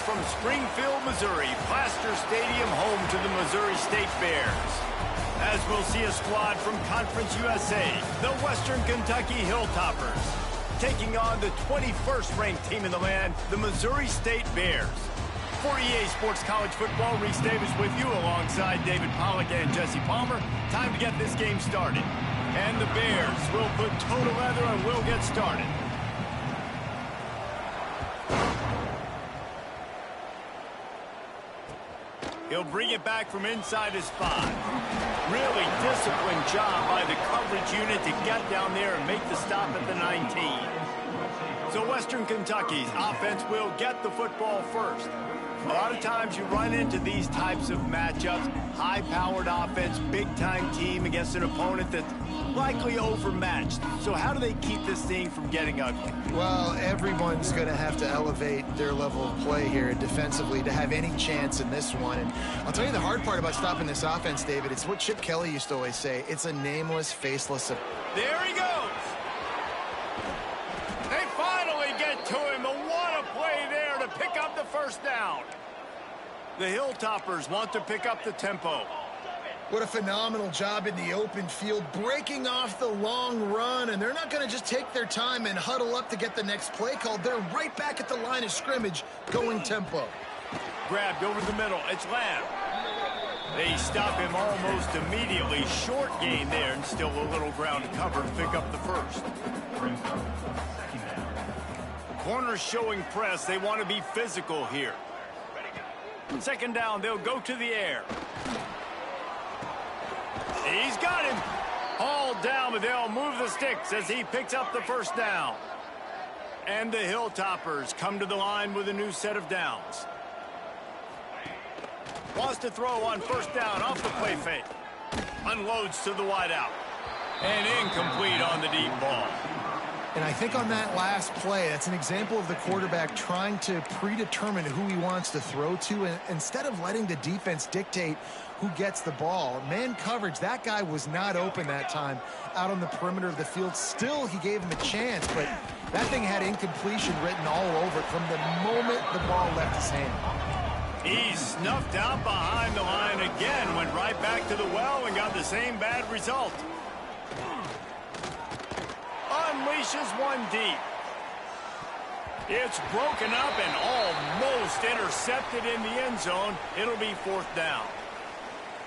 from Springfield, Missouri, Plaster Stadium, home to the Missouri State Bears. As we'll see a squad from Conference USA, the Western Kentucky Hilltoppers, taking on the 21st ranked team in the land, the Missouri State Bears. For EA Sports College Football, Reese Davis with you alongside David Pollack and Jesse Palmer. Time to get this game started. And the Bears will put total leather and will get started. He'll bring it back from inside his spot. Really disciplined job by the coverage unit to get down there and make the stop at the 19. So Western Kentucky's offense will get the football first. A lot of times you run into these types of matchups, high-powered offense, big-time team against an opponent that's likely overmatched. So how do they keep this thing from getting ugly? Well, everyone's going to have to elevate their level of play here defensively to have any chance in this one. And I'll tell you the hard part about stopping this offense, David, it's what Chip Kelly used to always say. It's a nameless, faceless... There he goes! They finally get to him, and what a play there to pick up the first down. The Hilltoppers want to pick up the tempo. What a phenomenal job in the open field, breaking off the long run, and they're not going to just take their time and huddle up to get the next play called. They're right back at the line of scrimmage, going tempo. Grabbed over the middle. It's Lamb. They stop him almost immediately. Short gain there, and still a little ground to cover to pick up the first. Corners showing press. They want to be physical here. Second down, they'll go to the air. He's got him. Hauled down, but they'll move the sticks as he picks up the first down. And the Hilltoppers come to the line with a new set of downs. Wants to throw on first down off the play fake. Unloads to the wideout. And incomplete on the deep ball. And I think on that last play, that's an example of the quarterback trying to predetermine who he wants to throw to, and instead of letting the defense dictate who gets the ball. Man coverage, that guy was not open that time out on the perimeter of the field. Still, he gave him a chance, but that thing had incompletion written all over it from the moment the ball left his hand. He's snuffed out behind the line again, went right back to the well and got the same bad result. Unleashes one deep. It's broken up and almost intercepted in the end zone. It'll be fourth down.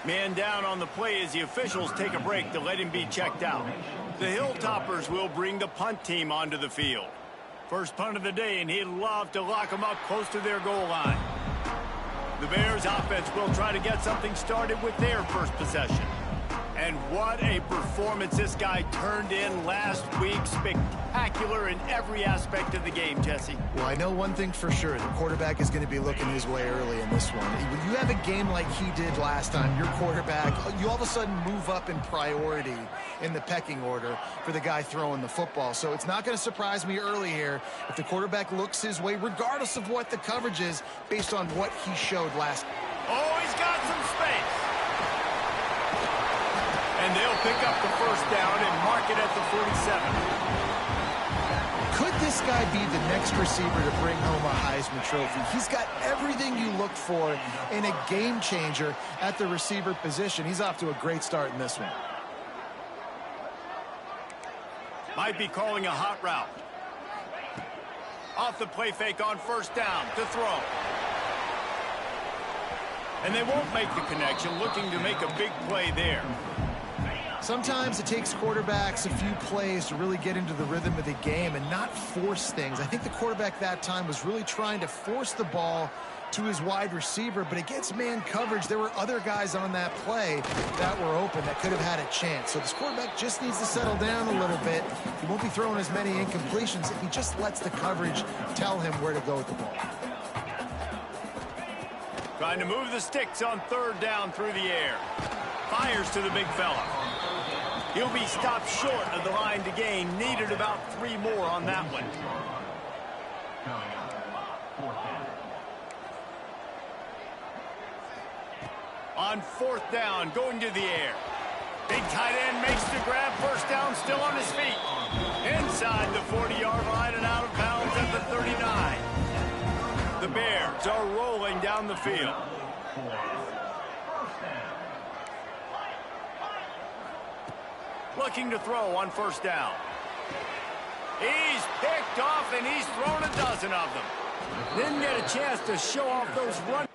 Man down on the play as the officials take a break to let him be checked out. The Hilltoppers will bring the punt team onto the field. First punt of the day, and he'd love to lock them up close to their goal line. The Bears offense will try to get something started with their first possession. And what a performance this guy turned in last week. Spectacular in every aspect of the game, Jesse. Well, I know one thing for sure. The quarterback is going to be looking his way early in this one. When you have a game like he did last time, your quarterback, you all of a sudden move up in priority in the pecking order for the guy throwing the football. So it's not going to surprise me early here if the quarterback looks his way, regardless of what the coverage is, based on what he showed last. Oh, he's got some space. And they'll pick up the first down and mark it at the 47. Could this guy be the next receiver to bring home a Heisman Trophy? He's got everything you look for in a game changer at the receiver position. He's off to a great start in this one. Might be calling a hot route. Off the play fake on first down to throw. And they won't make the connection, looking to make a big play there. Sometimes it takes quarterbacks a few plays to really get into the rhythm of the game and not force things. I think the quarterback that time was really trying to force the ball to his wide receiver, but against man coverage, there were other guys on that play that were open that could have had a chance. So this quarterback just needs to settle down a little bit. He won't be throwing as many incompletions if he just lets the coverage tell him where to go with the ball. Trying to move the sticks on third down through the air. Fires to the big fella. He'll be stopped short of the line to gain. Needed about 3 more on that one. On fourth down, going to the air. Big tight end makes the grab. First down, still on his feet. Inside the 40-yard line and out of bounds at the 39. The The Bears are rolling down the field. Looking to throw on first down. He's picked off, and he's thrown a dozen of them. Didn't get a chance to show off those runs.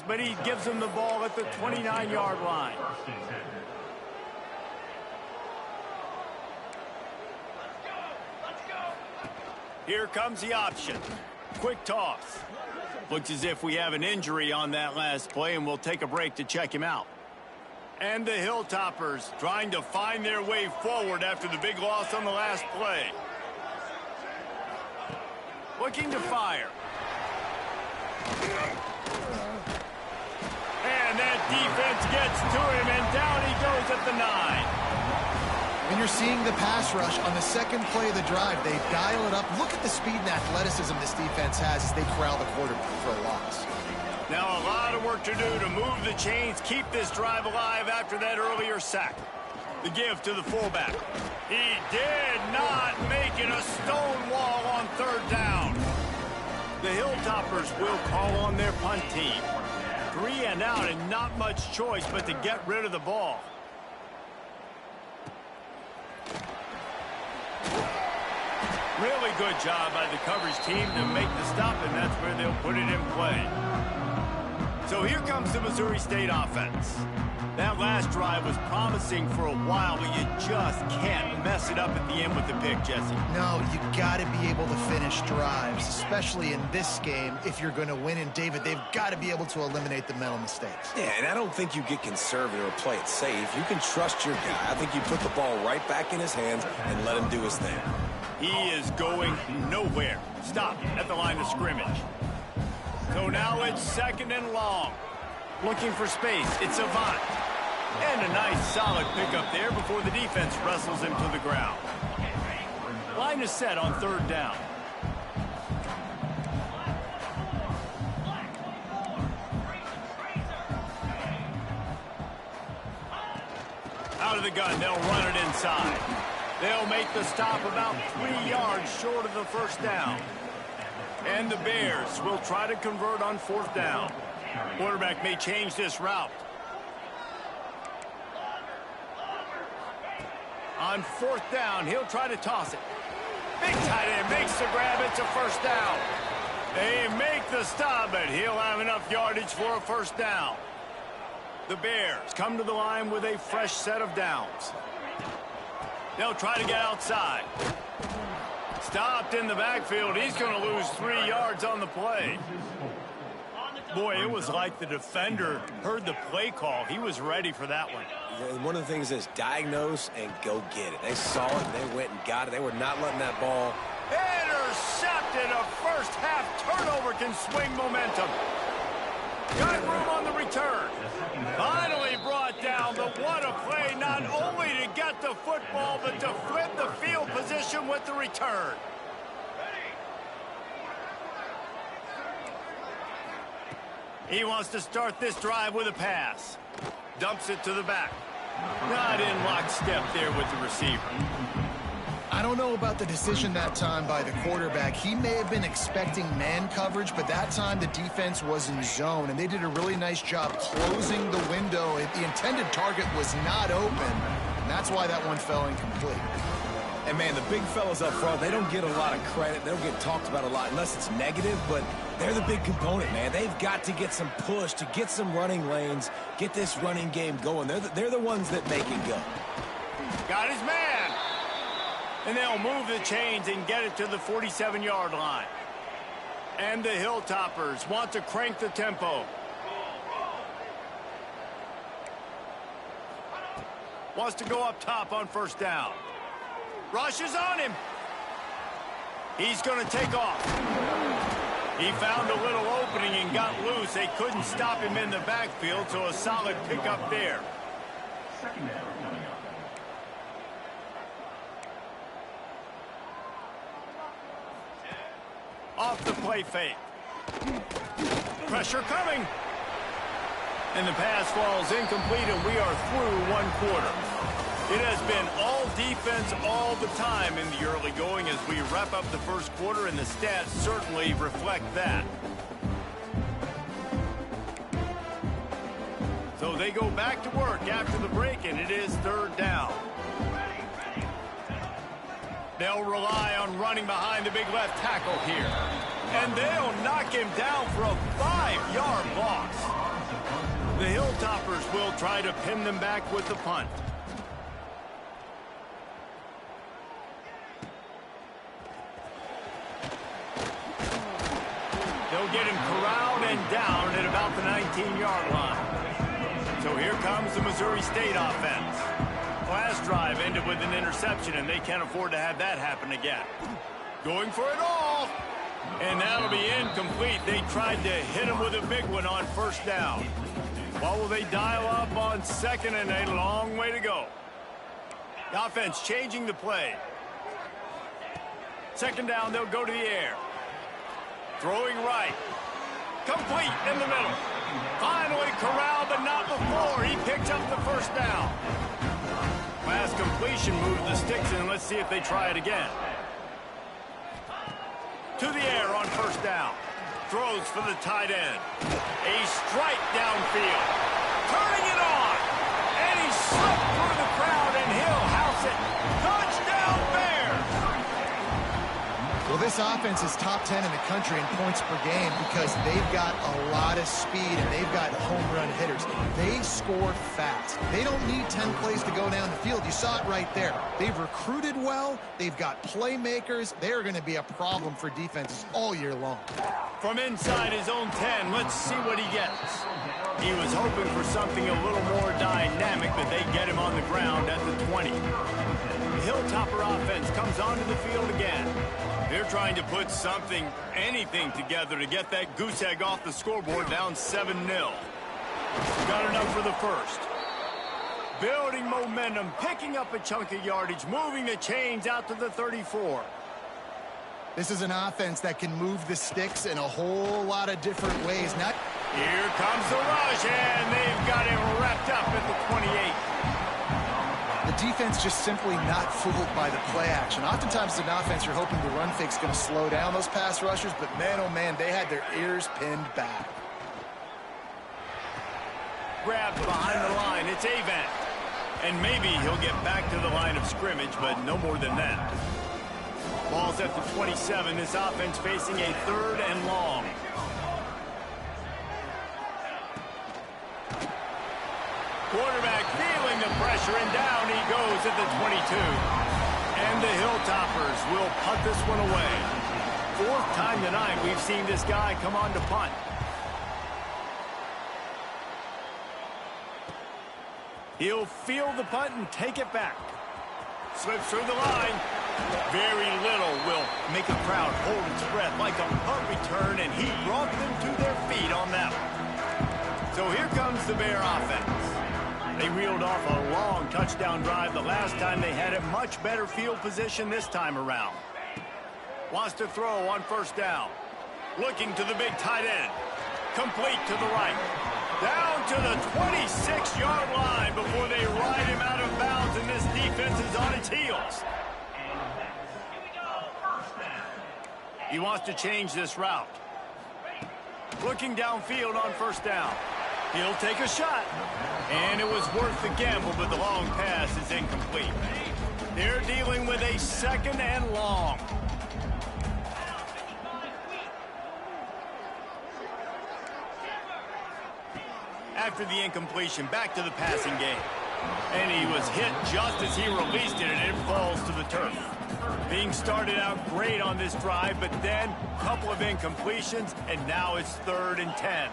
But he gives him the ball at the 29-yard line. Here comes the option. Quick toss. Looks as if we have an injury on that last play, and we'll take a break to check him out. And the Hilltoppers trying to find their way forward after the big loss on the last play. Looking to fire. And that defense gets to him, and down he goes at the 9. And you're seeing the pass rush on the second play of the drive. They dial it up. Look at the speed and athleticism this defense has as they corral the quarterback for a loss. Now a lot of work to do to move the chains, keep this drive alive after that earlier sack. The give to the fullback. He did not make it a stone wall on third down. The Hilltoppers will call on their punt team. 3 and out, and not much choice but to get rid of the ball. Really good job by the coverage team to make the stop, and that's where they'll put it in play. So here comes the Missouri State offense. That last drive was promising for a while, but you just can't mess it up at the end with the pick, Jesse. No, you got to be able to finish drives, especially in this game. If you're going to win, and David, they've got to be able to eliminate the mental mistakes. Yeah, and I don't think you get conservative or play it safe. You can trust your guy. I think you put the ball right back in his hands and let him do his thing. He is going nowhere. Stop at the line of scrimmage. So now it's second and long. Looking for space. It's Avant. And a nice solid pickup there before the defense wrestles him to the ground. Line is set on third down. Out of the gun, they'll run it inside. They'll make the stop about 3 yards short of the first down. And the Bears will try to convert on fourth down. Quarterback may change this route. On fourth down, he'll try to toss it. Big tight end makes the grab. It's a first down. They make the stop, but he'll have enough yardage for a first down. The Bears come to the line with a fresh set of downs. They'll try to get outside. Stopped in the backfield. He's going to lose 3 yards on the play. Boy, it was like the defender heard the play call. He was ready for that one. One of the things is diagnose and go get it. They saw it, and they went and got it. They were not letting that ball. Intercepted. A first half turnover can swing momentum. Got room on the return. Finally brought down, but what a play, not only to get the football, but to flip the field position with the return. He wants to start this drive with a pass. Dumps it to the back. Not in lockstep there with the receiver. I don't know about the decision that time by the quarterback. He may have been expecting man coverage, but that time the defense was in zone, and they did a really nice job closing the window. The intended target was not open, and that's why that one fell incomplete. And, man, the big fellas up front, they don't get a lot of credit. They don't get talked about a lot unless it's negative, but they're the big component, man. They've got to get some push, to get some running lanes, get this running game going. They're the ones that make it go. Got his man. And they'll move the chains and get it to the 47-yard line. And the Hilltoppers want to crank the tempo. Wants to go up top on first down. Rush is on him. He's going to take off. He found a little opening and got loose. They couldn't stop him in the backfield, so a solid pickup there. Off the play fake. Pressure coming. And the pass falls incomplete, and we are through one quarter. It has been all defense all the time in the early going as we wrap up the first quarter, and the stats certainly reflect that. So they go back to work after the break, and it is third down. They'll rely on running behind the big left tackle here. And they'll knock him down for a 5-yard loss. The Hilltoppers will try to pin them back with the punt. They'll get him corralled and down at about the 19-yard line. So here comes the Missouri State offense. Last drive ended with an interception, and they can't afford to have that happen again. Going for it all. And that'll be incomplete. They tried to hit him with a big one on first down. What will they dial up on second, and a long way to go. The offense changing the play. Second down, they'll go to the air. Throwing right. Complete in the middle. Finally corralled, but not before. He picked up the first down. Last completion moved the sticks in. Let's see if they try it again. To the air on first down. Throws for the tight end. A strike downfield. Turning it on. And he slipped through the crowd, and he'll house it. Touchdown Bears! Well, this offense is top 10 in the country in points per game because they've got a lot of speed and they've got home run hitters. They score fast. They don't need 10 plays to go down the field. You saw it right there. They've recruited well. They've got playmakers. They're going to be a problem for defenses all year long. From inside his own 10, let's see what he gets. He was hoping for something a little more dynamic, but they get him on the ground at the 20. The Hilltopper offense comes onto the field again. They're trying to put something, anything together to get that goose egg off the scoreboard down 7-0. Got enough for the first. Building momentum, picking up a chunk of yardage, moving the chains out to the 34. This is an offense that can move the sticks in a whole lot of different ways. Here comes the rush, and they've got him wrapped up at the 28. The defense just simply not fooled by the play action. Oftentimes, as an offense, you're hoping the run fake's going to slow down those pass rushers, but man, oh man, they had their ears pinned back. Grabbed behind the line, it's Avant. And maybe he'll get back to the line of scrimmage, but no more than that. Ball's at the 27. This offense facing a third and long. Quarterback feeling the pressure, and down he goes at the 22. And the Hilltoppers will punt this one away. Fourth time tonight we've seen this guy come on to punt. He'll field the punt and take it back. Slips through the line. Very little will make a crowd hold its breath like a punt return, and he brought them to their feet on that one. So here comes the Bear offense. They reeled off a long touchdown drive the last time. They had a much better field position this time around. Wants to throw on first down. Looking to the big tight end. Complete to the right. Down to the 26-yard line before they ride him out of bounds, and this defense is on its heels. He wants to change this route. Looking downfield on first down. He'll take a shot. And it was worth the gamble, but the long pass is incomplete. They're dealing with a second and long. After the incompletion, back to the passing game. And he was hit just as he released it, and it falls to the turf. Being started out great on this drive, but then a couple of incompletions, and now it's 3rd and 10.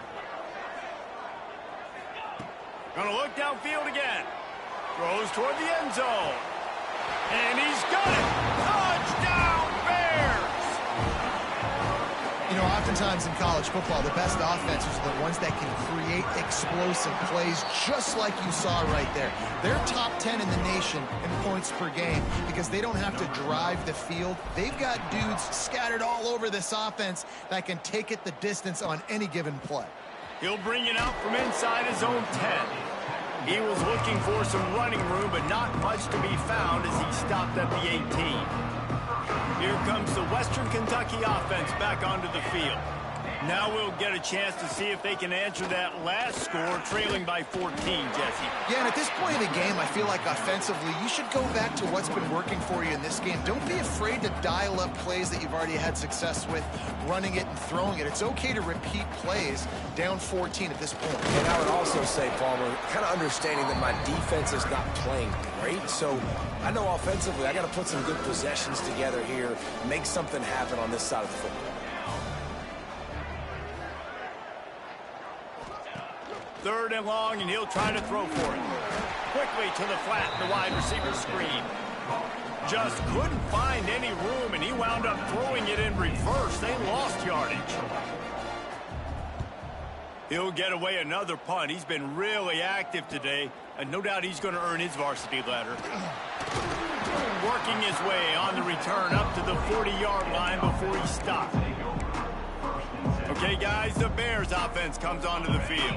Gonna look downfield again. Throws toward the end zone. And he's got it! Touchdown, Bears! You know, oftentimes in college football, the best offenses are the ones that can create explosive plays, just like you saw right there. They're top 10 in the nation in points per game because they don't have to drive the field. They've got dudes scattered all over this offense that can take it the distance on any given play. He'll bring it out from inside his own 10. He was looking for some running room, but not much to be found as he stopped at the 18. Here comes the Western Kentucky offense back onto the field. Now we'll get a chance to see if they can answer that last score, trailing by 14, Jesse. Yeah, and at this point in the game, I feel like offensively, you should go back to what's been working for you in this game. Don't be afraid to dial up plays that you've already had success with, running it and throwing it. It's okay to repeat plays down 14 at this point. And I would also say, Palmer, kind of understanding that my defense is not playing great, so I know offensively I got to put some good possessions together here, make something happen on this side of the football. Third and long, and he'll try to throw for it. Quickly to the flat, the wide receiver screen. Just couldn't find any room, and he wound up throwing it in reverse. They lost yardage. He'll get away another punt. He's been really active today, and no doubt he's going to earn his varsity letter. Working his way on the return up to the 40-yard line before he stopped. Okay, guys, the Bears offense comes onto the field.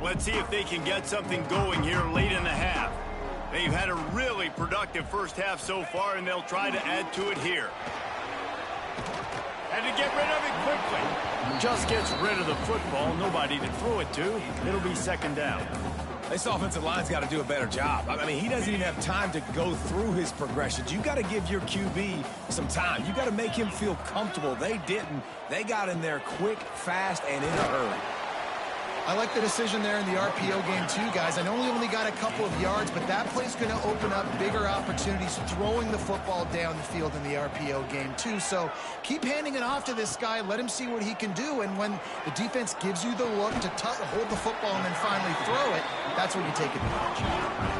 Let's see if they can get something going here late in the half. They've had a really productive first half so far, and they'll try to add to it here. And to get rid of it quickly. Just gets rid of the football. Nobody to throw it to. It'll be second down. This offensive line's got to do a better job. I mean, he doesn't even have time to go through his progressions. You got to give your QB some time. You got to make him feel comfortable. They didn't. They got in there quick, fast, and in a hurry. I like the decision there in the RPO game too, guys. I know he only got a couple of yards, but that play's going to open up bigger opportunities throwing the football down the field in the RPO game too. So keep handing it off to this guy. Let him see what he can do. And when the defense gives you the look to hold the football and then finally throw it, that's when you take advantage.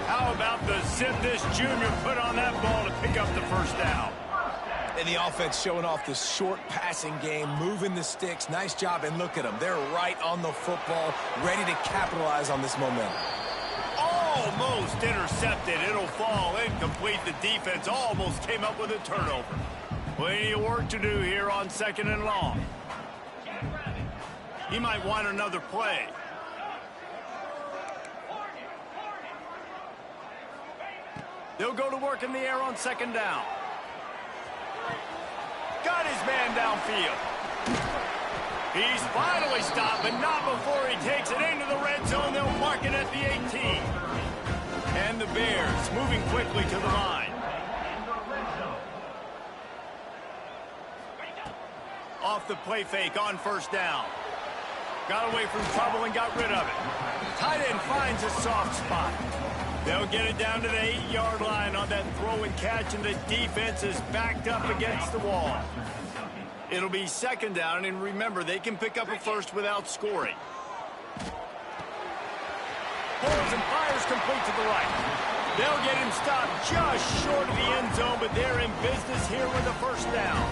How about the zip this junior put on that ball to pick up the first down? And the offense showing off this short passing game, moving the sticks. Nice job, and look at them. They're right on the football, ready to capitalize on this momentum. Almost intercepted. It'll fall incomplete. The defense almost came up with a turnover. Plenty of work to do here on second and long. He might want another play. They'll go to work in the air on second down. Got his man downfield. He's finally stopped, but not before he takes it into the red zone. They'll mark it at the 18. And the Bears moving quickly to the line. Off the play fake on first down. Got away from trouble and got rid of it. Tight end finds a soft spot. They'll get it down to the 8-yard line on that throw and catch, and the defense is backed up against the wall. It'll be second down, and remember, they can pick up a first without scoring. Pulls and fires complete to the right. They'll get him stopped just short of the end zone, but they're in business here with a first down.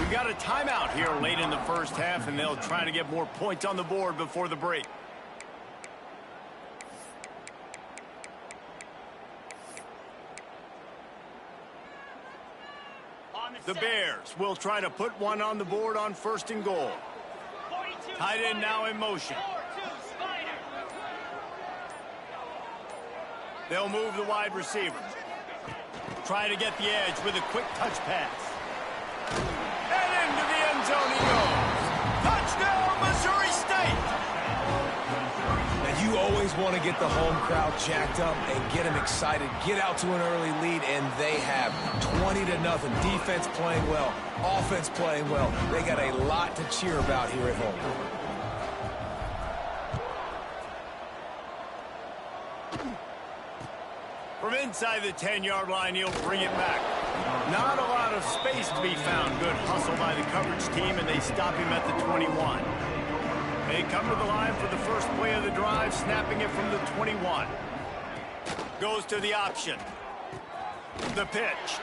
We've got a timeout here late in the first half, and they'll try to get more points on the board before the break. The Bears will try to put one on the board on first and goal. Tight end now in motion. They'll move the wide receiver. Try to get the edge with a quick touch pass. And into the end zone he goes. Touchdown, Missouri State! You always want to get the home crowd jacked up and get them excited, get out to an early lead, and they have 20-0. Defense playing well, offense playing well. They got a lot to cheer about here at home. From inside the 10-yard line, he'll bring it back. Not a lot of space to be found. Good hustle by the coverage team, and they stop him at the 21. They come to the line for the first play of the drive, snapping it from the 21. Goes to the option. The pitch.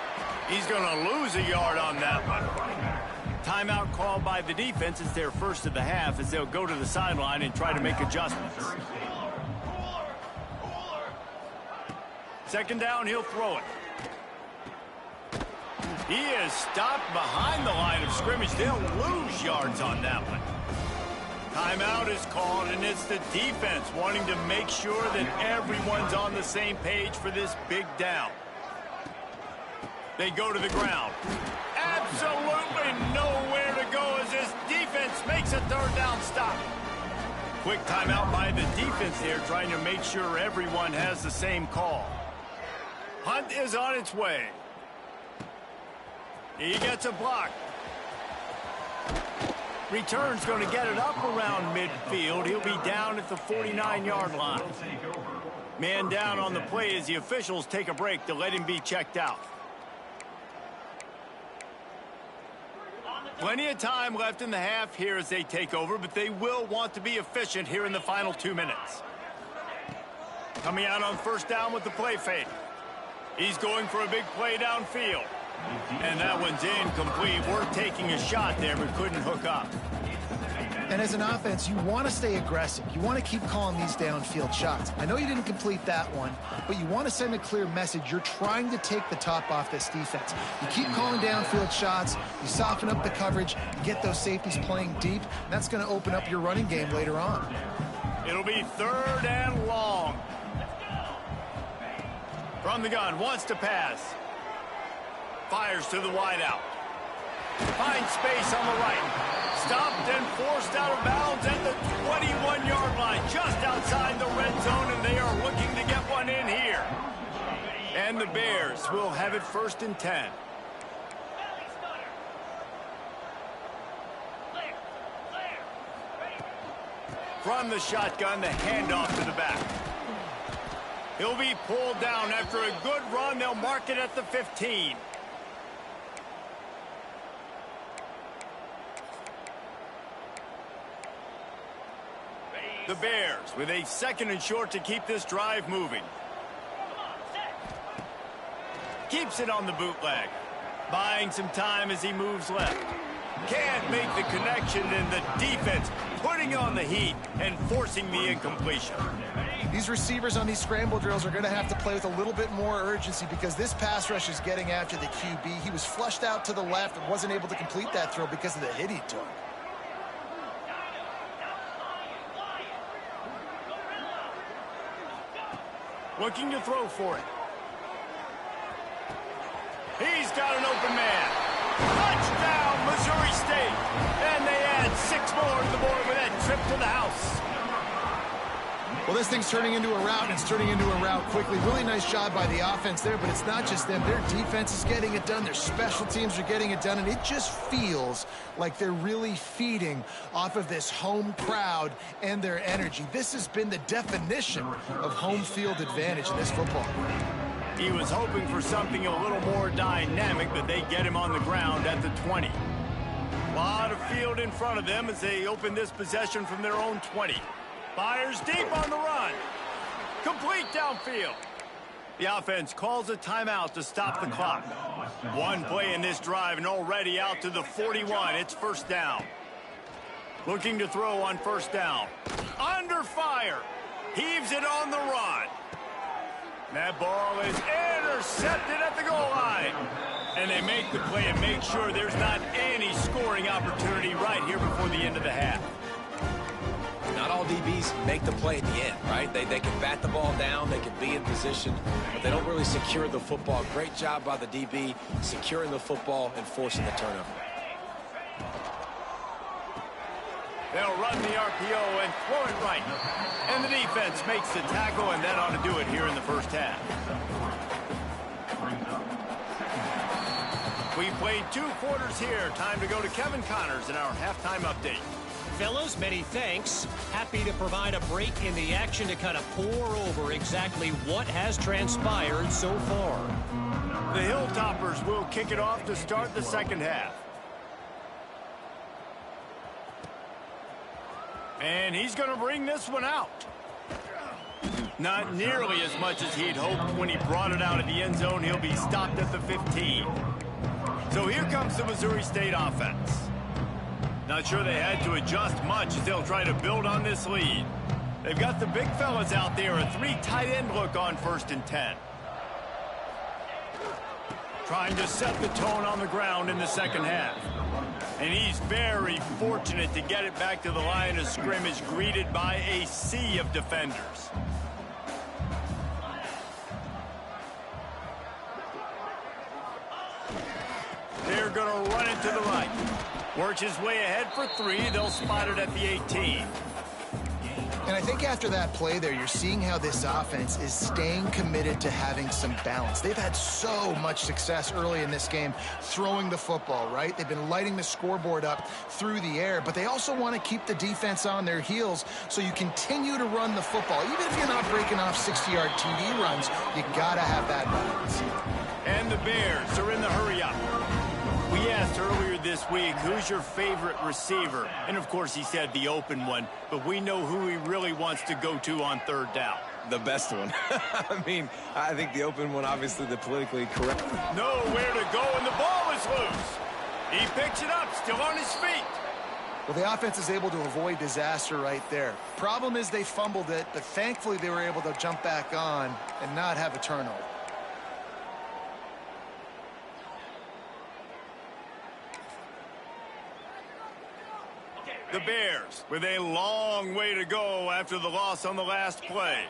He's going to lose a yard on that one. Timeout called by the defense. It's their first of the half as they'll go to the sideline and try to make adjustments. Second down, he'll throw it. He is stopped behind the line of scrimmage. They'll lose yards on that one. Timeout is called, and it's the defense wanting to make sure that everyone's on the same page for this big down. They go to the ground. Absolutely nowhere to go as this defense makes a third down stop. Quick timeout by the defense here, trying to make sure everyone has the same call. Hunt is on its way. He gets a block. Return's going to get it up around midfield. He'll be down at the 49-yard line. Man down on the play as the officials take a break to let him be checked out. Plenty of time left in the half here as they take over, but they will want to be efficient here in the final 2 minutes. Coming out on first down with the play fake. He's going for a big play downfield. And that one's incomplete. We're taking a shot there, but couldn't hook up. And as an offense, you want to stay aggressive. You want to keep calling these downfield shots. I know you didn't complete that one, but you want to send a clear message. You're trying to take the top off this defense. You keep calling downfield shots. You soften up the coverage. You get those safeties playing deep. That's going to open up your running game later on. It'll be third and long. From the gun, wants to pass. Fires to the wideout. Finds space on the right. Stopped and forced out of bounds at the 21-yard line, just outside the red zone, and they are looking to get one in here. And the Bears will have it first and 10. From the shotgun, the handoff to the back. He'll be pulled down after a good run. They'll mark it at the 15. The Bears with a second and short to keep this drive moving. Keeps it on the bootleg. Buying some time as he moves left. Can't make the connection, and the defense putting on the heat and forcing the incompletion. These receivers on these scramble drills are going to have to play with a little bit more urgency because this pass rush is getting after the QB. He was flushed out to the left and wasn't able to complete that throw because of the hit he took. Looking to throw for it. He's got an open man. Touchdown, Missouri State. And they add 6 more to the board with that trip to the house. Well, this thing's turning into a route, and it's turning into a route quickly. Really nice job by the offense there, but it's not just them. Their defense is getting it done. Their special teams are getting it done, and it just feels like they're really feeding off of this home crowd and their energy. This has been the definition of home field advantage in this football game. He was hoping for something a little more dynamic, but they get him on the ground at the 20. A lot of field in front of them as they open this possession from their own 20. Fires deep on the run. Complete downfield. The offense calls a timeout to stop the clock. One play in this drive and already out to the 41. It's first down. Looking to throw on first down. Under fire. Heaves it on the run. That ball is intercepted at the goal line. And they make the play and make sure there's not any scoring opportunity right here before the end of the half. Not all DBs make the play at the end, right? They can bat the ball down, they can be in position, but they don't really secure the football. Great job by the DB securing the football and forcing the turnover. They'll run the RPO and throw it right. And the defense makes the tackle, and that ought to do it here in the first half. We played 2 quarters here. Time to go to Kevin Connors in our halftime update. Fellas, many thanks. Happy to provide a break in the action to kind of pour over exactly what has transpired so far. The Hilltoppers will kick it off to start the second half. And he's going to bring this one out. Not nearly as much as he'd hoped when he brought it out of the end zone. He'll be stopped at the 15. So here comes the Missouri State offense. Not sure they had to adjust much as they'll try to build on this lead. They've got the big fellas out there, a 3 tight end look on 1st and 10. Trying to set the tone on the ground in the second half. And he's very fortunate to get it back to the line of scrimmage, greeted by a sea of defenders. They're going to run it to the right. Works his way ahead for 3. They'll spot it at the 18. And I think after that play there, you're seeing how this offense is staying committed to having some balance. They've had so much success early in this game throwing the football, right? They've been lighting the scoreboard up through the air, but they also want to keep the defense on their heels so you continue to run the football. Even if you're not breaking off 60-yard TD runs, you got to have that balance. And the Bears are in the hurry-up. We asked earlier this week, who's your favorite receiver? And, of course, he said the open one, but we know who he really wants to go to on 3rd down. The best one. I mean, I think the open one, obviously the politically correct. Nowhere to go, and the ball is loose. He picks it up, still on his feet. Well, the offense is able to avoid disaster right there. Problem is they fumbled it, but thankfully they were able to jump back on and not have a turnover. The Bears with a long way to go after the loss on the last play.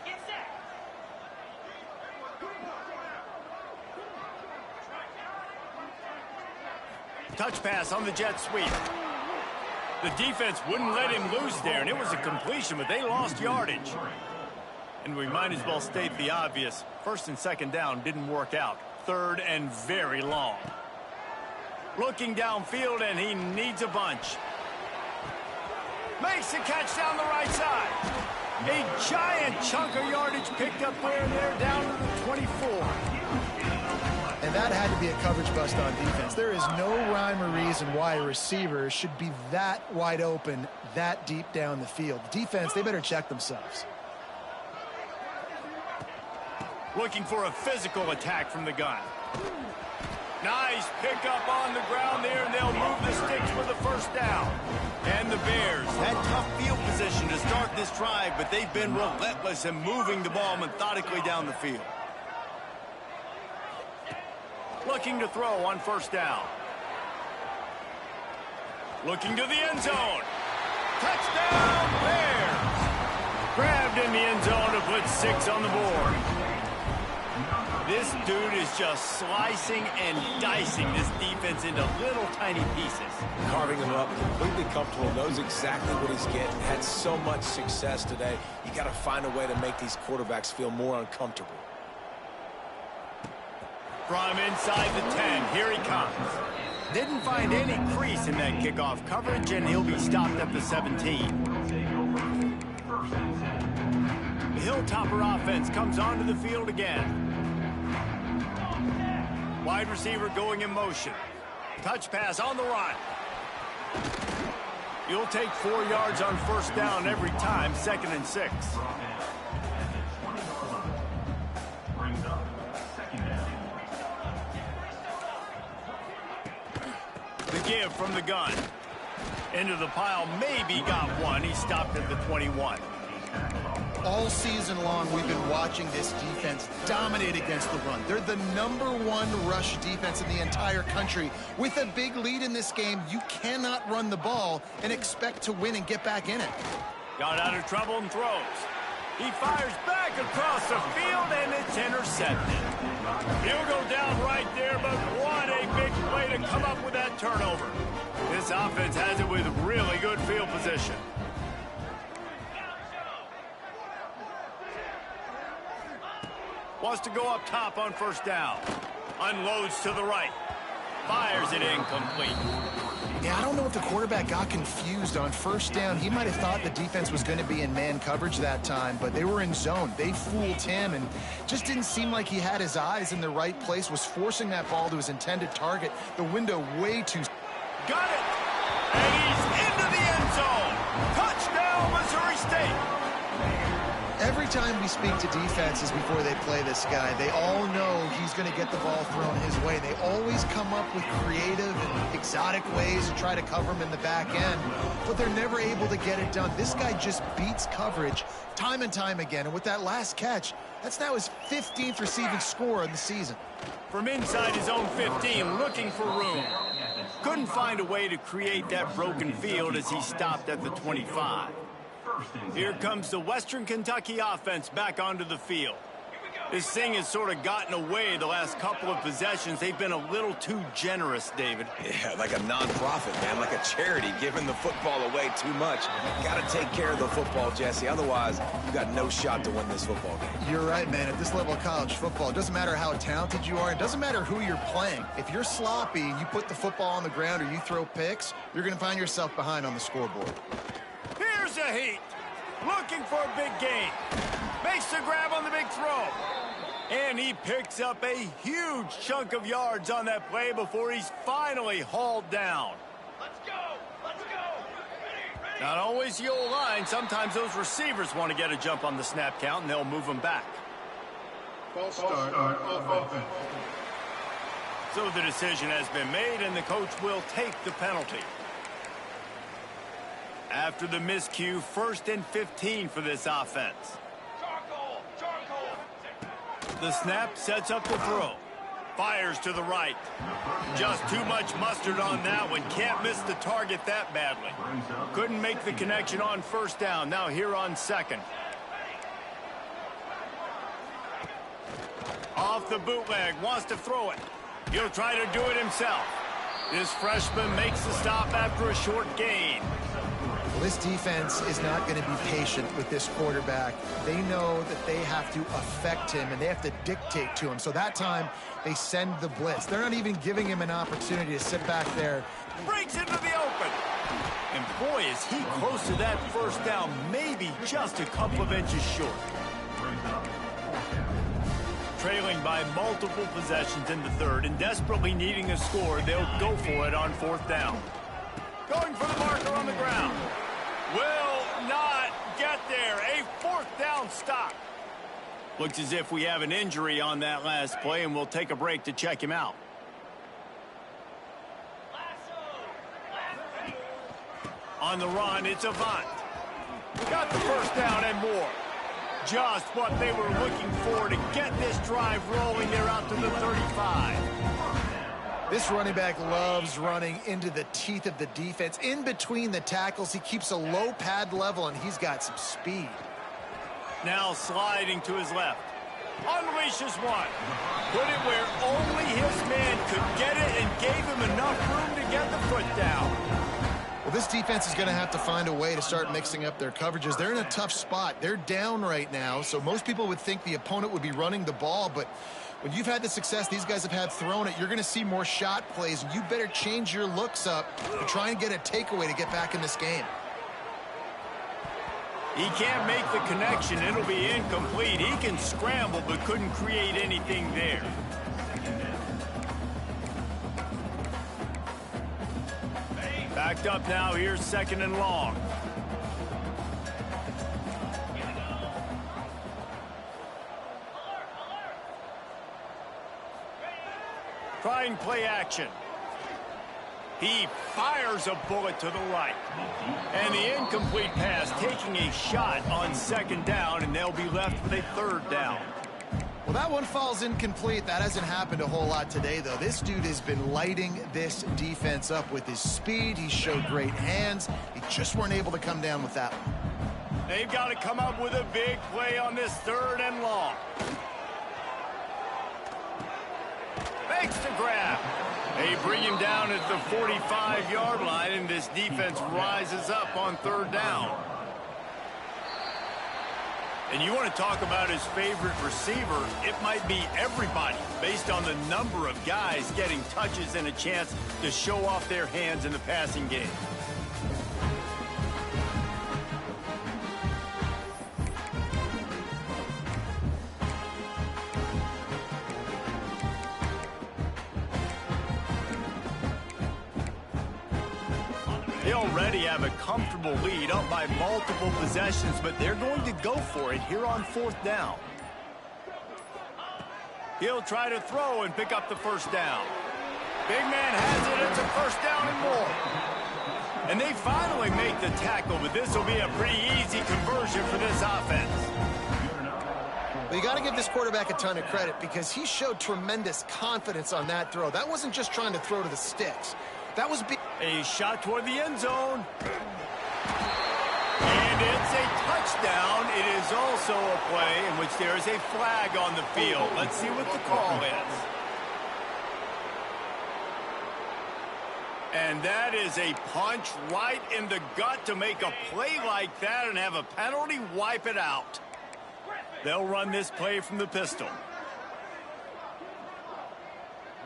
Touch pass on the jet sweep. The defense wouldn't let him loose there, and it was a completion, but they lost yardage. And we might as well state the obvious. 1st and 2nd down didn't work out. 3rd and very long. Looking downfield, and he needs a bunch. Makes the catch down the right side. A giant chunk of yardage picked up there, and they're down to the 24. And that had to be a coverage bust on defense. There is no rhyme or reason why a receiver should be that wide open, that deep down the field. Defense, they better check themselves. Looking for a physical attack from the gun. Nice pickup on the ground there, and they'll move the sticks for the 1st down. And the Bears had tough field position to start this drive, but they've been relentless in moving the ball methodically down the field. Looking to throw on 1st down. Looking to the end zone. Touchdown, Bears! Grabbed in the end zone to put 6 on the board. This dude is just slicing and dicing this defense into little tiny pieces. Carving him up, completely comfortable, knows exactly what he's getting, had so much success today. You got to find a way to make these quarterbacks feel more uncomfortable. From inside the 10, here he comes. Didn't find any crease in that kickoff coverage, and he'll be stopped at the 17. The Hilltopper offense comes onto the field again. Wide receiver going in motion. Touch pass on the run. You'll take 4 yards on 1st down every time, 2nd and 6. The give from the gun. Into the pile, maybe got one. He stopped at the 21. All season long, we've been watching this defense dominate against the run. They're the #1 rush defense in the entire country. With a big lead in this game, you cannot run the ball and expect to win and get back in it. Got out of trouble and throws. He fires back across the field, and it's intercepted. He'll go down right there, but what a big play to come up with that turnover. This offense has it with really good field position. Wants to go up top on 1st down. Unloads to the right. Fires it incomplete. Yeah, I don't know if the quarterback got confused on 1st down. He might have thought the defense was going to be in man coverage that time, but they were in zone. They fooled him and just didn't seem like he had his eyes in the right place, was forcing that ball to his intended target. The window way too... Got it! And he's into the end zone! Touchdown, Missouri State! Every time we speak to defenses before they play this guy, they all know he's going to get the ball thrown his way. They always come up with creative and exotic ways to try to cover him in the back end, but they're never able to get it done. This guy just beats coverage time and time again, and with that last catch, that's now his 15th receiving score in the season. From inside his own 15, looking for room. Couldn't find a way to create that broken field as he stopped at the 25. Here comes the Western Kentucky offense back onto the field. This thing has sort of gotten away the last couple of possessions. They've been a little too generous, David. Yeah, like a nonprofit, man, like a charity, giving the football away too much. Got to take care of the football, Jesse. Otherwise, you got no shot to win this football game. You're right, man. At this level of college football, it doesn't matter how talented you are. It doesn't matter who you're playing. If you're sloppy and you put the football on the ground or you throw picks, you're going to find yourself behind on the scoreboard. Here's a heat. Looking for a big gain. Makes the grab on the big throw. And he picks up a huge chunk of yards on that play before he's finally hauled down. Let's go! Let's go! Ready, ready. Not always the old line. Sometimes those receivers want to get a jump on the snap count, and they'll move them back. False start of offense. So the decision has been made, and the coach will take the penalty. After the miscue, 1st and 15 for this offense. Charcoal! Charcoal! The snap sets up the throw. Fires to the right. Just too much mustard on that one. Can't miss the target that badly. Couldn't make the connection on 1st down. Now here on 2nd. Off the bootleg. Wants to throw it. He'll try to do it himself. This freshman makes the stop after a short gain. Well, this defense is not going to be patient with this quarterback. They know that they have to affect him, and they have to dictate to him. So that time, they send the blitz. They're not even giving him an opportunity to sit back there. Breaks into the open. And boy, is he close to that 1st down, maybe just a couple of inches short. Trailing by multiple possessions in the 3rd and desperately needing a score, they'll go for it on 4th down. Going for the marker on the ground. Will not get there. A 4th down stop. Looks as if we have an injury on that last play, and we'll take a break to check him out. On the run, it's Avant. Got the 1st down and more. Just what they were looking for to get this drive rolling. They're out to the 35. This running back loves running into the teeth of the defense. In between the tackles, he keeps a low pad level, and he's got some speed. Now sliding to his left. Unleashes one. Put it where only his man could get it and gave him enough room to get the foot down. Well, this defense is going to have to find a way to start mixing up their coverages. They're in a tough spot. They're down right now, so most people would think the opponent would be running the ball, but when you've had the success these guys have had throwing it, you're going to see more shot plays, and you better change your looks up to try and get a takeaway to get back in this game. He can't make the connection. It'll be incomplete. He can scramble, but couldn't create anything there. Backed up now. Here's 2nd and long. Trying play action. He fires a bullet to the right. And the incomplete pass taking a shot on 2nd down, and they'll be left with a 3rd down. Well, that one falls incomplete. That hasn't happened a whole lot today, though. This dude has been lighting this defense up with his speed. He showed great hands. He just weren't able to come down with that one. They've got to come up with a big play on this 3rd and long. Makes the grab. They bring him down at the 45-yard line, and this defense rises up on 3rd down. And you want to talk about his favorite receiver, it might be everybody based on the number of guys getting touches and a chance to show off their hands in the passing game. He'll already have a comfortable lead up by multiple possessions, but they're going to go for it here on 4th down. He'll try to throw and pick up the first down. Big man has it. It's a first down and more. And they finally make the tackle, but this will be a pretty easy conversion for this offense. Well, you got to give this quarterback a ton of credit because he showed tremendous confidence on that throw. That wasn't just trying to throw to the sticks. That was a shot toward the end zone. And it's a touchdown. It is also a play in which there is a flag on the field. Let's see what the call is. And that is a punch right in the gut to make a play like that and have a penalty wipe it out. They'll run this play from the pistol.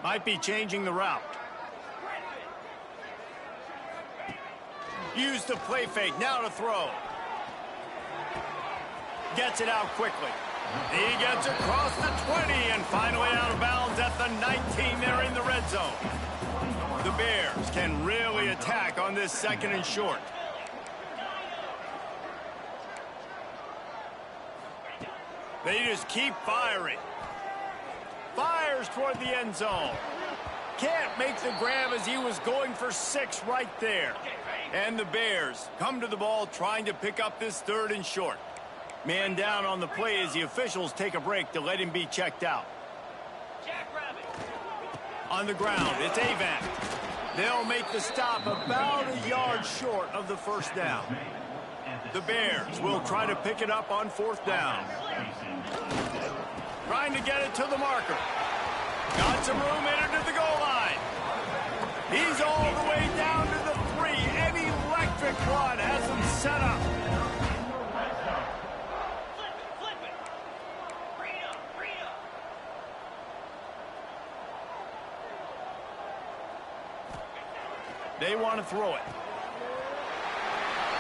Might be changing the route. Use the play fake. Now to throw. Gets it out quickly. He gets across the 20 and finally out of bounds at the 19 there in the red zone. The Bears can really attack on this 2nd and short. They just keep firing. Fires toward the end zone. Can't make the grab as he was going for 6 right there. And the Bears come to the ball trying to pick up this 3rd and short. Man down on the play as the officials take a break to let him be checked out. On the ground, it's Avant. They'll make the stop about a yard short of the first down. The Bears will try to pick it up on 4th down. Trying to get it to the marker. Got some room in it to the goal line. He's all the way down to the 3. An electric run has him set up. They want to throw it.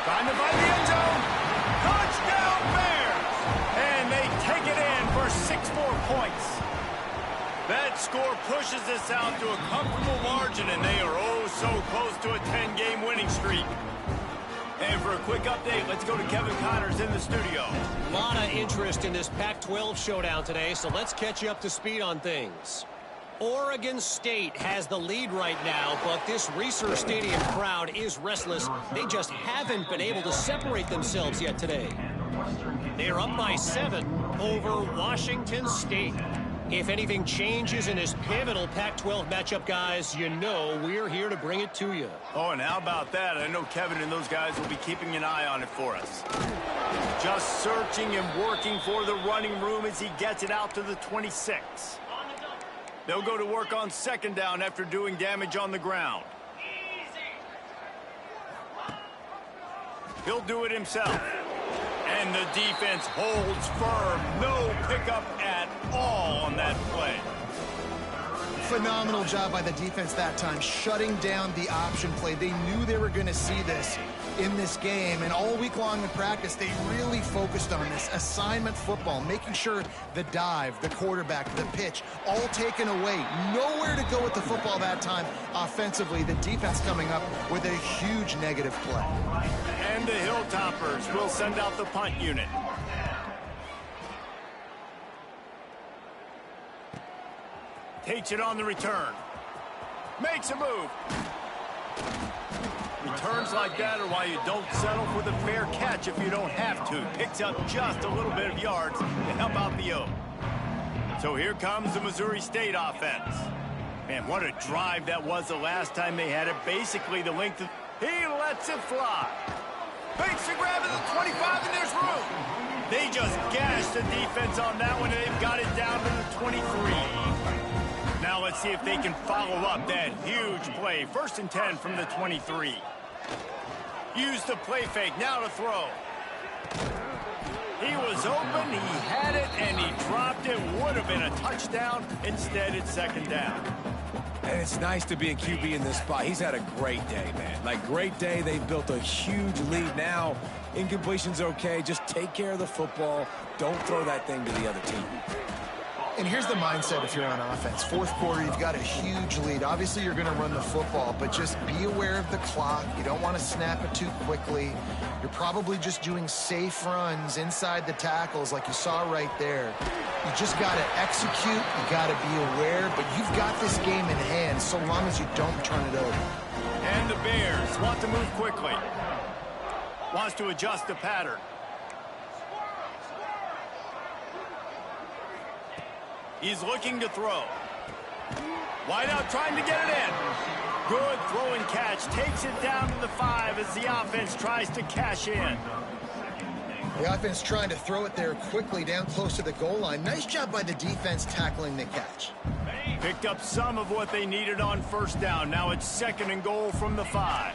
Trying to find the end zone. Touchdown Bears! And they take it in for 6 more points. That score pushes this out to a comfortable margin, and they are oh so close to a 10-game winning streak. And for a quick update, let's go to Kevin Connors in the studio. A lot of interest in this Pac-12 showdown today, so let's catch you up to speed on things. Oregon State has the lead right now, but this Reser Stadium crowd is restless. They just haven't been able to separate themselves yet today. They are up by 7 over Washington State. If anything changes in this pivotal Pac-12 matchup, guys, you know we're here to bring it to you. Oh, and how about that? I know Kevin and those guys will be keeping an eye on it for us. Just searching and working for the running room as he gets it out to the 26. They'll go to work on 2nd down after doing damage on the ground. He'll do it himself. And the defense holds firm. No pickup at all on that play. Phenomenal job by the defense that time, shutting down the option play. They knew they were going to see this in this game, and all week long in practice, they really focused on this assignment football, making sure the dive, the quarterback, the pitch, all taken away. Nowhere to go with the football that time offensively. The defense coming up with a huge negative play. And the Hilltoppers will send out the punt unit. Takes it on the return. Makes a move. Returns like that are why you don't settle for the fair catch if you don't have to. Picks up just a little bit of yards to help out the O. So here comes the Missouri State offense. Man, what a drive that was the last time they had it. Basically the length of... He lets it fly. Makes the grab at the 25, and there's room. They just gashed the defense on that one, and they've got it down to the 23. Now let's see if they can follow up that huge play. 1st and 10 from the 23. Use the play fake. Now to throw. He was open, he had it, and he dropped it. Would have been a touchdown. Instead, it's 2nd down. And it's nice to be a QB in this spot. He's had a great day, man. Like, great day. They've built a huge lead now. Incompletion's okay. Just take care of the football. Don't throw that thing to the other team. And here's the mindset if you're on offense. Fourth quarter, you've got a huge lead. Obviously, you're going to run the football, but just be aware of the clock. You don't want to snap it too quickly. You're probably just doing safe runs inside the tackles like you saw right there. You just got to execute. You got to be aware, but you've got this game in hand so long as you don't turn it over. And the Bears want to move quickly. Wants to adjust the pattern. He's looking to throw. Wide out trying to get it in. Good throw and catch. Takes it down to the 5 as the offense tries to cash in. The offense trying to throw it there quickly down close to the goal line. Nice job by the defense tackling the catch. Picked up some of what they needed on first down. Now it's 2nd and goal from the 5.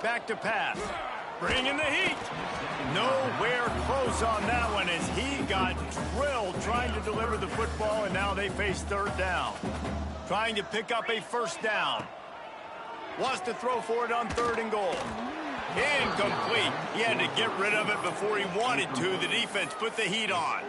Back to pass. Bringing the heat. Nowhere close on that one as he got drilled trying to deliver the football, and now they face 3rd down. Trying to pick up a 1st down. Wants to throw for it on 3rd and goal. Incomplete. He had to get rid of it before he wanted to. The defense put the heat on.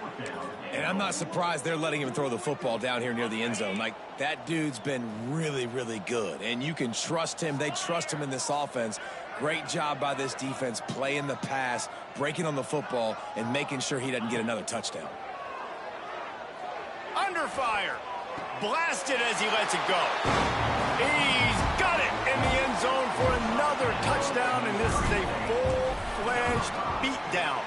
And I'm not surprised they're letting him throw the football down here near the end zone. Like, that dude's been really, really good. And you can trust him. They trust him in this offense. Great job by this defense playing the pass, breaking on the football, and making sure he doesn't get another touchdown. Under fire. Blasted as he lets it go. He's got it in the end zone for another touchdown, and this is a full-fledged beatdown.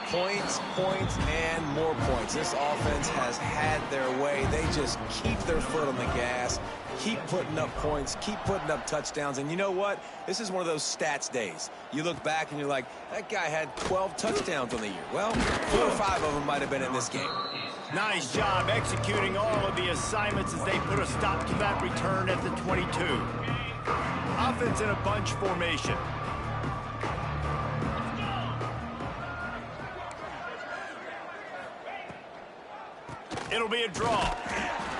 Points, points, and more points. This offense has had their way. They just keep their foot on the gas, keep putting up points, keep putting up touchdowns. And you know what? This is one of those stats days. You look back and you're like, that guy had 12 touchdowns on the year. Well, 4 or 5 of them might have been in this game. Nice job executing all of the assignments as they put a stop to that return at the 22. Offense in a bunch formation. It'll be a draw.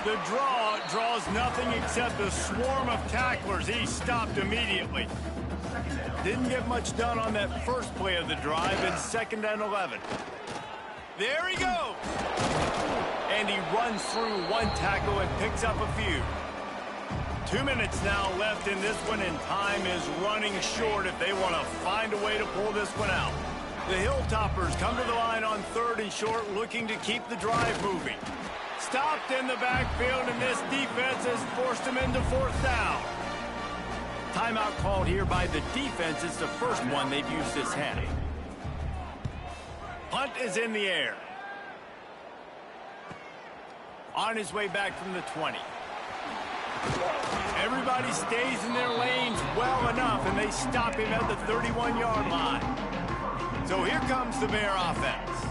The draw draws nothing except a swarm of tacklers. He stopped immediately. Didn't get much done on that first play of the drive in 2nd and 11. There he goes. And he runs through one tackle and picks up a few. 2 minutes now left in this one, and time is running short if they want to find a way to pull this one out. The Hilltoppers come to the line on 3rd and short, looking to keep the drive moving. Stopped in the backfield, and this defense has forced them into 4th down. Timeout called here by the defense. It's the first one they've used this half. Punt is in the air. On his way back from the 20. Everybody stays in their lanes well enough, and they stop him at the 31-yard line. So here comes the Bear offense.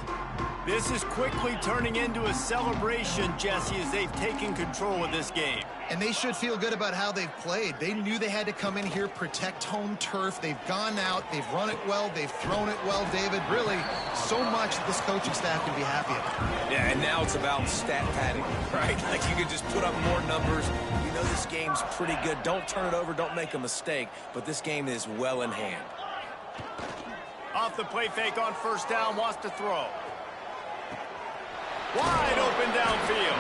This is quickly turning into a celebration, Jesse, as they've taken control of this game. And they should feel good about how they've played. They knew they had to come in here, protect home turf. They've gone out, they've run it well, they've thrown it well, David. Really, so much that this coaching staff can be happy about. Yeah, and now it's about stat padding, right? Like, you can just put up more numbers. You know this game's pretty good. Don't turn it over, don't make a mistake, but this game is well in hand. Off the play fake on 1st down, wants to throw. Wide open downfield.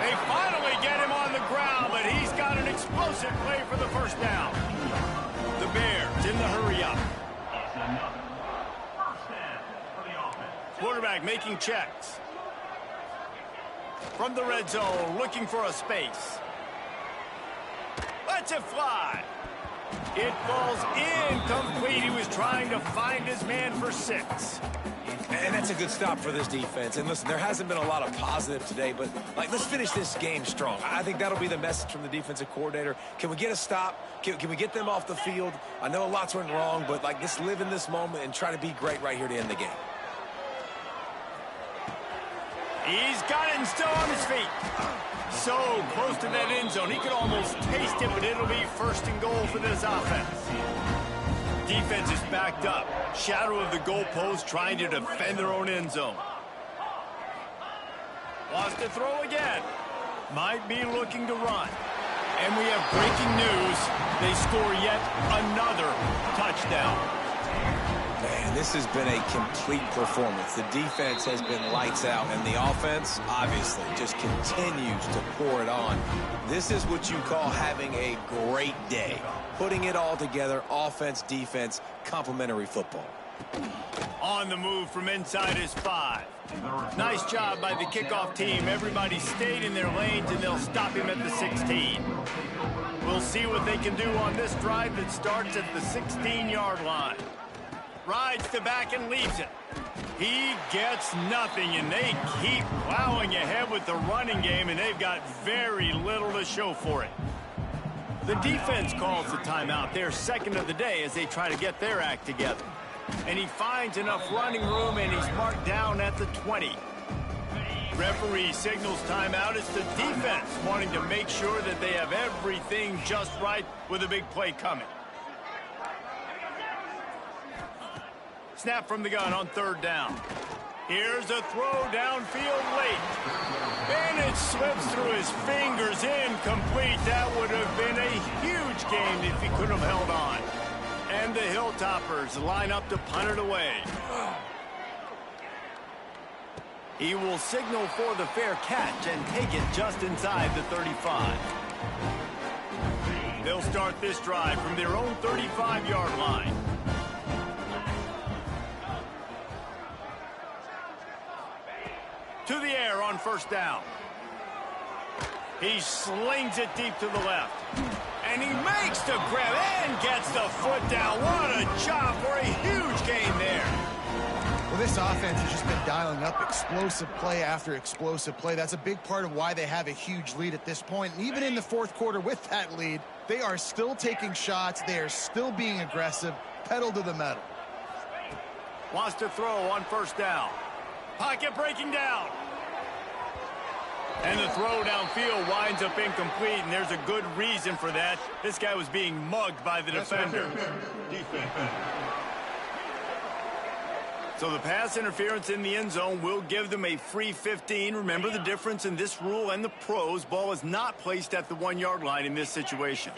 They finally get him on the ground, but he's got an explosive play for the 1st down. The Bears in the hurry up. Quarterback making checks. From the red zone, looking for a space. Lets it fly. It falls incomplete. He was trying to find his man for 6. And that's a good stop for this defense. And listen, there hasn't been a lot of positive today, but like, let's finish this game strong. I think that'll be the message from the defensive coordinator. Can we get a stop? Can we get them off the field? I know a lot's went wrong, but like, let's live in this moment and try to be great right here to end the game. He's got it and still on his feet. So close to that end zone. He could almost taste it, but it'll be 1st and goal for this offense. Defense is backed up. Shadow of the goalpost trying to defend their own end zone. Wants to throw again. Might be looking to run. And we have breaking news. They score yet another touchdown. Man, this has been a complete performance. The defense has been lights out, and the offense, obviously, just continues to pour it on. This is what you call having a great day. Putting it all together, offense, defense, complementary football. On the move from inside his 5. Nice job by the kickoff team. Everybody stayed in their lanes, and they'll stop him at the 16. We'll see what they can do on this drive that starts at the 16-yard line. Rides to back and leaves it. He gets nothing, and they keep plowing ahead with the running game, and they've got very little to show for it. The defense calls the timeout. They're second of the day as they try to get their act together. And he finds enough running room, and he's marked down at the 20. Referee signals timeout. It's the defense wanting to make sure that they have everything just right with a big play coming. Snap from the gun on 3rd down. Here's a throw downfield late. And it slips through his fingers, incomplete. That would have been a huge game if he could have held on. And the Hilltoppers line up to punt it away. He will signal for the fair catch and take it just inside the 35. They'll start this drive from their own 35-yard line. To the air on 1st down. He slings it deep to the left. And he makes the grab and gets the foot down. What a job for a huge gain there. Well, this offense has just been dialing up explosive play after explosive play. That's a big part of why they have a huge lead at this point. And even in the 4th quarter with that lead, they are still taking shots. They are still being aggressive. Pedal to the metal. Wants to throw on 1st down. Pocket breaking down. And the throw downfield winds up incomplete, and there's a good reason for that. This guy was being mugged by the defender. So the pass interference in the end zone will give them a free 15. Remember the difference in this rule and the pros. Ball is not placed at the 1-yard line in this situation.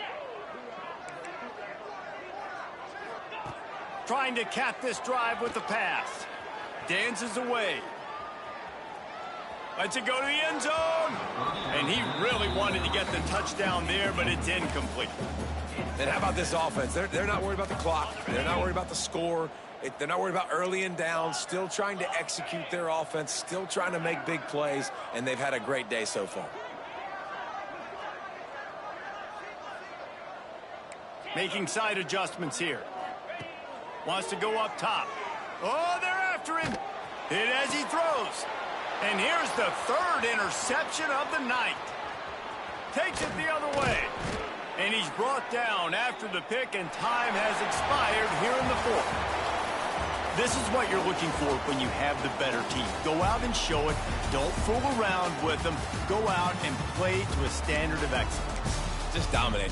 Trying to cap this drive with the pass. Dances away. Lets it go to the end zone. And he really wanted to get the touchdown there, but it's incomplete. And how about this offense? They're not worried about the clock. They're not worried about the score. They're not worried about early and down. Still trying to execute their offense. Still trying to make big plays. And they've had a great day so far. Making side adjustments here. Wants to go up top. Oh, they're after him. Hit as he throws. And here's the 3rd interception of the night. Takes it the other way. And he's brought down after the pick, and time has expired here in the 4th. This is what you're looking for when you have the better team. Go out and show it. Don't fool around with them. Go out and play to a standard of excellence. Just dominate.